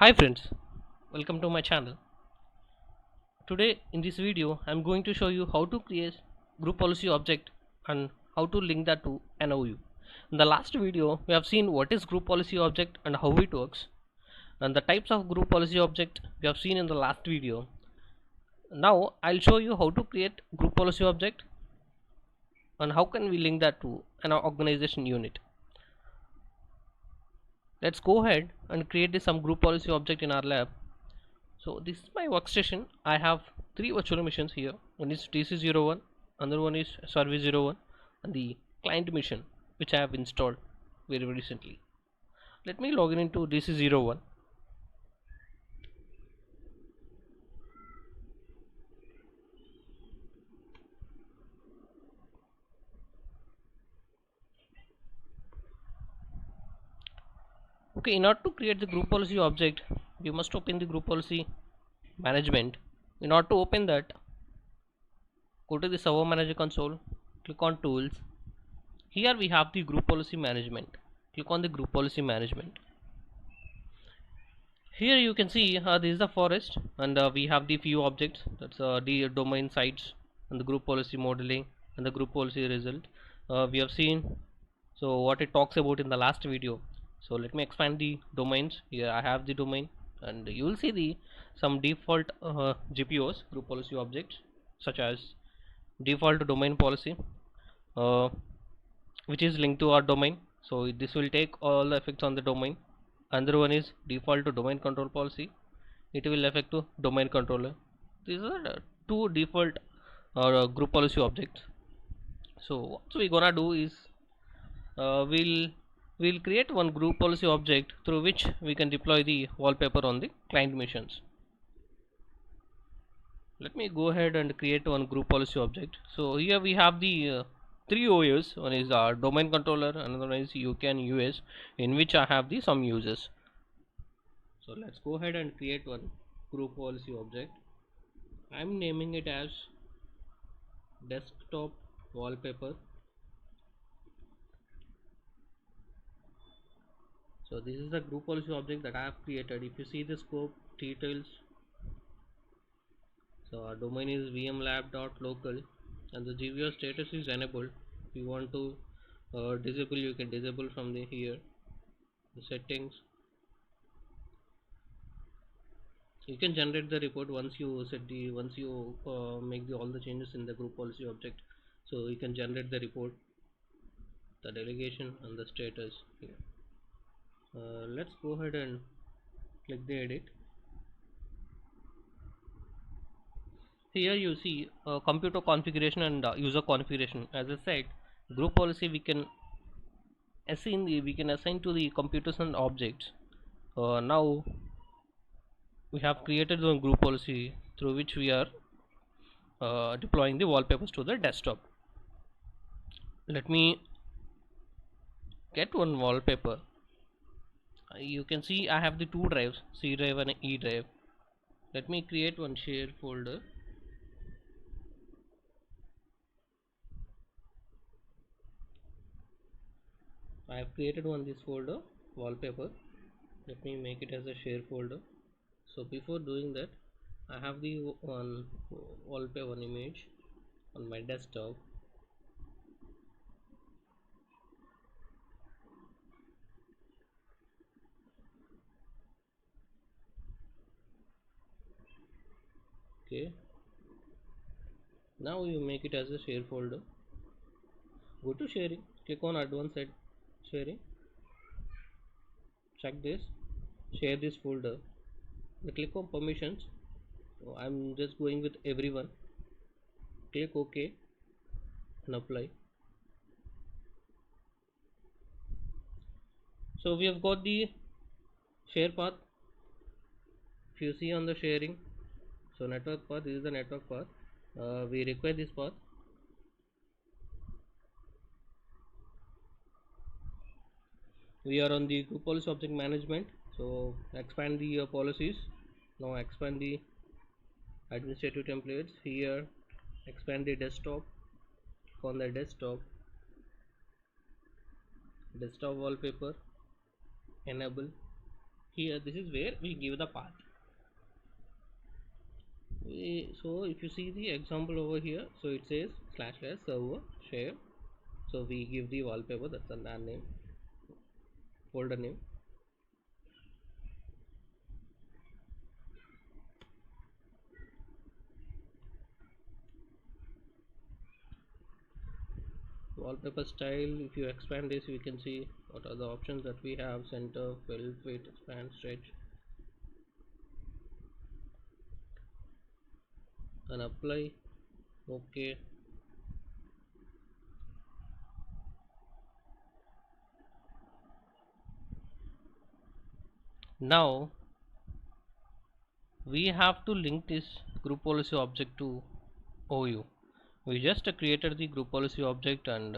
Hi friends, welcome to my channel. Today in this video I'm going to show you how to create group policy object and how to link that to an OU. In the last video we have seen what is group policy object and how it works, and the types of group policy object we have seen in the last video. Now I'll show you how to create group policy object and how can we link that to an organization unit. Let's go ahead and create some group policy object in our lab. So this is my workstation. I have three virtual machines here. One is TC01, another one is Survey01, and the client machine which I have installed very recently. Let me log in into DC01. Okay, in order to create the group policy object, you must open the group policy management. In order to open that, go to the server manager console, click on tools. Here we have the group policy management. Click on the group policy management. Here you can see this is the forest, and we have the few objects, that's the domain sites and the group policy modeling and the group policy result we have seen. So what it talks about in the last video. So let me expand the domains. Here I have the domain, and you will see the some default GPOs group policy objects, such as default domain policy, uh, which is linked to our domain. So this will take all the effects on the domain. Another one is default to domain control policy. It will affect to domain controller. These are the two default group policy objects. So what we gonna do is we'll create one group policy object through which we can deploy the wallpaper on the client machines. Let me go ahead and create one group policy object. So here we have the three OS. One is our domain controller, another one is UCAN US, in which I have the some users. So let's go ahead and create one group policy object. I'm naming it as desktop wallpaper. So this is the group policy object that I have created. If you see the scope details, so our domain is vmlab.local and the GPO status is enabled. If you want to disable, you can disable from the here the settings. You can generate the report once you make all the changes in the group policy object. So you can generate the report, the delegation and the status here. Let's go ahead and click the edit. Here you see computer configuration and user configuration. As I said, group policy we can assign to the computers and objects. Now we have created the group policy through which we are deploying the wallpapers to the desktop. Let me get one wallpaper. You can see I have the two drives, C drive and E drive. Let me create one share folder. I have created this folder wallpaper. Let me make it as a share folder. So before doing that, I have the one wallpaper one image on my desktop. Okay, now you make it as a share folder. Go to sharing, click on advanced sharing, check this, share this folder. Click on permissions. So I'm just going with everyone. Click OK and apply. So we have got the share path. If you see on the sharing, so network path, this is the network path. We require this path. We are on the group policy object management, so expand the policies. Now expand the administrative templates. Here expand the desktop. On the desktop wallpaper, enable, here this is where we give the path. So if you see the example over here, so it says / server share, so we give the wallpaper, that's the name, folder name. Wallpaper style, if you expand this we can see what are the options that we have: center, fill, fit, expand, stretch, and apply. Okay, now we have to link this group policy object to OU. We just created the group policy object, and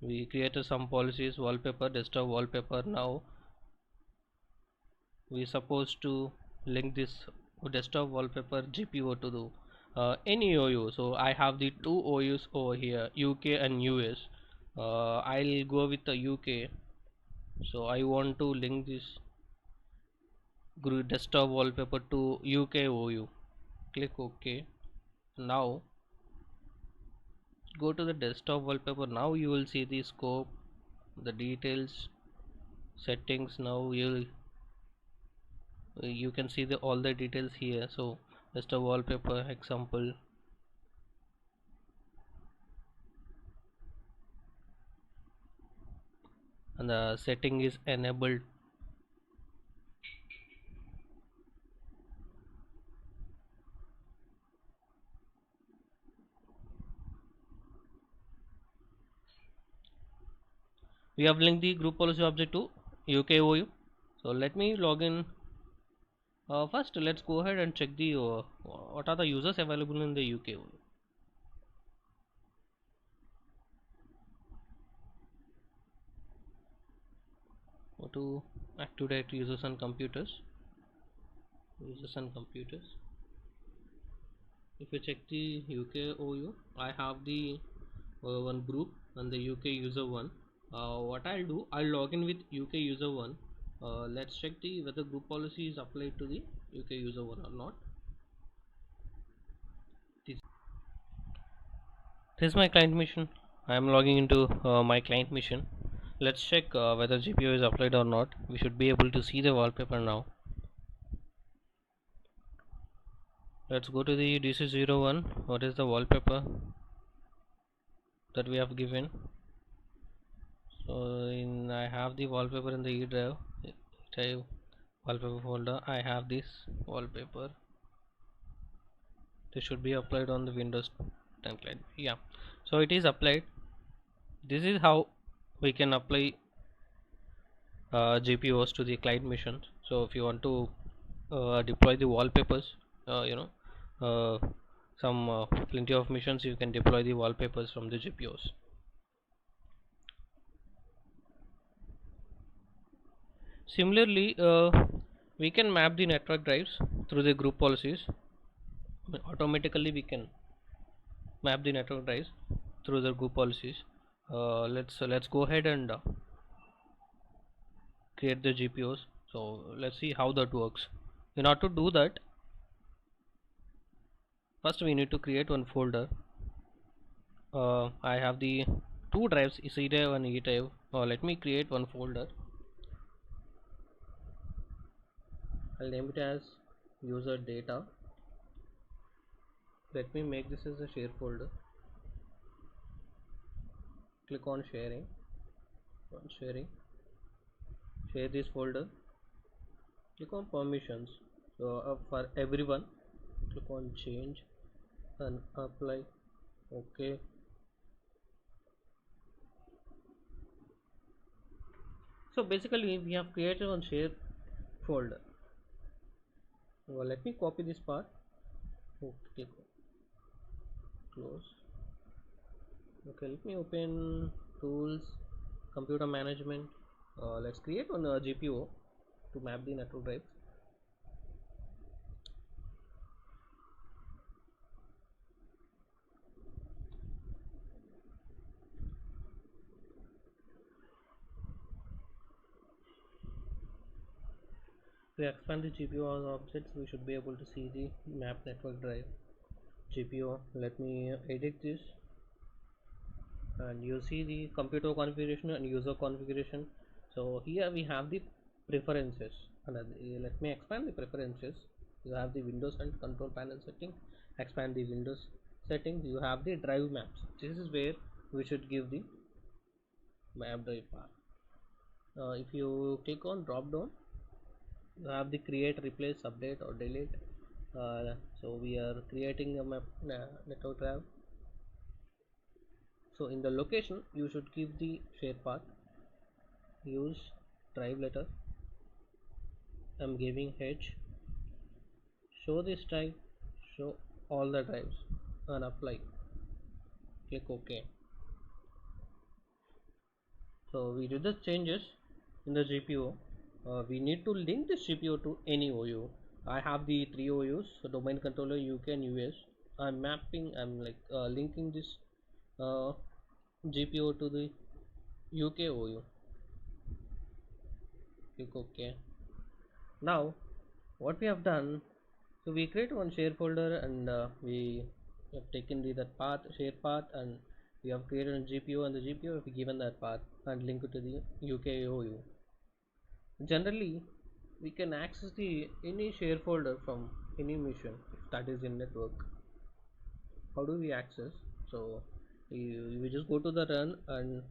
we created some policies, wallpaper, desktop wallpaper. Now we supposed to link this desktop wallpaper GPO to the any OU. So I have the two OUs over here, UK and US. I'll go with the UK. So I want to link this desktop wallpaper to UK OU. Click OK. Now go to the desktop wallpaper. Now you will see the scope, the details, settings. Now you can see the all the details here. So desktop wallpaper example, and the setting is enabled. We have linked the group policy object to UKOU. So let me log in. First let's go ahead and check the what are the users available in the UKOU. Go to Active Directory users and computers. If you check the UKOU, I have the one group and the UK user one. What I'll do, I'll log in with UK user one. Let's check the whether group policy is applied to the UK user one or not. This is my client mission. I am logging into my client mission. Let's check whether GPO is applied or not. We should be able to see the wallpaper now. Let's go to the DC01. What is the wallpaper that we have given? So I have the wallpaper in the E drive wallpaper folder. I have this wallpaper. This should be applied on the Windows 10 client. Yeah, so it is applied. This is how we can apply GPOs to the client missions. So if you want to deploy the wallpapers, uh, some plenty of missions, you can deploy the wallpapers from the GPOs. Similarly, we can map the network drives through the group policies. Automatically we can map the network drives through the group policies. Let's go ahead and create the GPOs. So let's see how that works. In order to do that, first we need to create one folder. I have the two drives, C drive and E drive. Let me create one folder. I'll name it as user data. Let me make this as a share folder. Click on sharing. Share this folder. Click on permissions. So for everyone, click on change and apply. Okay. So basically we have created one share folder. Well, let me copy this part. Okay, close. Okay, let me open tools, computer management. Let's create one GPO to map the network drives. we expand the GPU as objects, we should be able to see the map network drive GPU. Let me edit this, and you see the computer configuration and user configuration. So here we have the preferences, and let me expand the preferences. You have the Windows and control panel setting. Expand the Windows settings. You have the drive maps. This is where we should give the map drive path. If you click on drop down, you have the create, replace, update or delete. So we are creating a map network drive. So in the location you should give the share path. Use drive letter. I'm giving H. Show this drive. Show all the drives and apply. Click OK. So we did the changes in the GPU. We need to link this GPU to any OU. I have the 3 OUs: so domain controller, UK and US. I'm linking this GPU to the UK OU. Click OK. Now what we have done, so we create one share folder, and we have taken that path, share path, and we have created a GPU, and the GPU have given that path and link it to the UK OU. Generally we can access the any share folder from any machine if that is in network. How do we access? So we just go to the run, and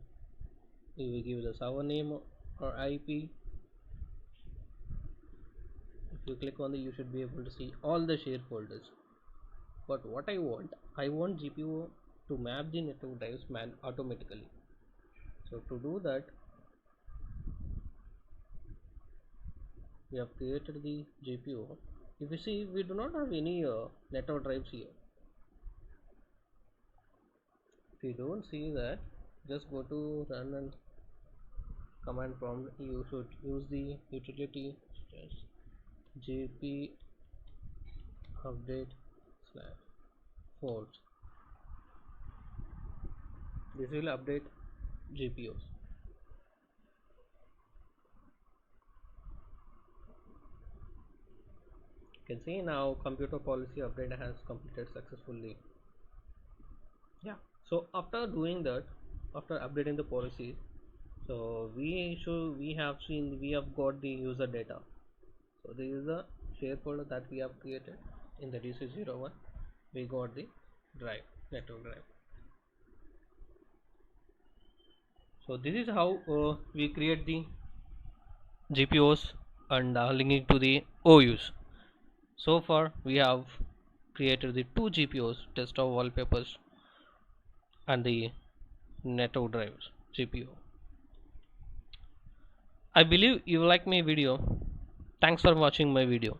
we will give the server name or IP. If you click on you should be able to see all the share folders. But what I want GPU to map the network drives automatically. So to do that, we have created the GPU. If you see, we do not have any network drives here. If you don't see that, just go to run and command prompt. You should use the utility gp update /force. This will update GPUs. You can see now computer policy update has completed successfully. Yeah. So after doing that, after updating the policies, so we have got the user data. So this is the share folder that we have created in the DC01. We got the network drive. So this is how we create the GPUs and linking to the OUs. So far we have created the 2 GPUs, desktop wallpapers and the network drives GPU. I believe you like my video. Thanks for watching my video.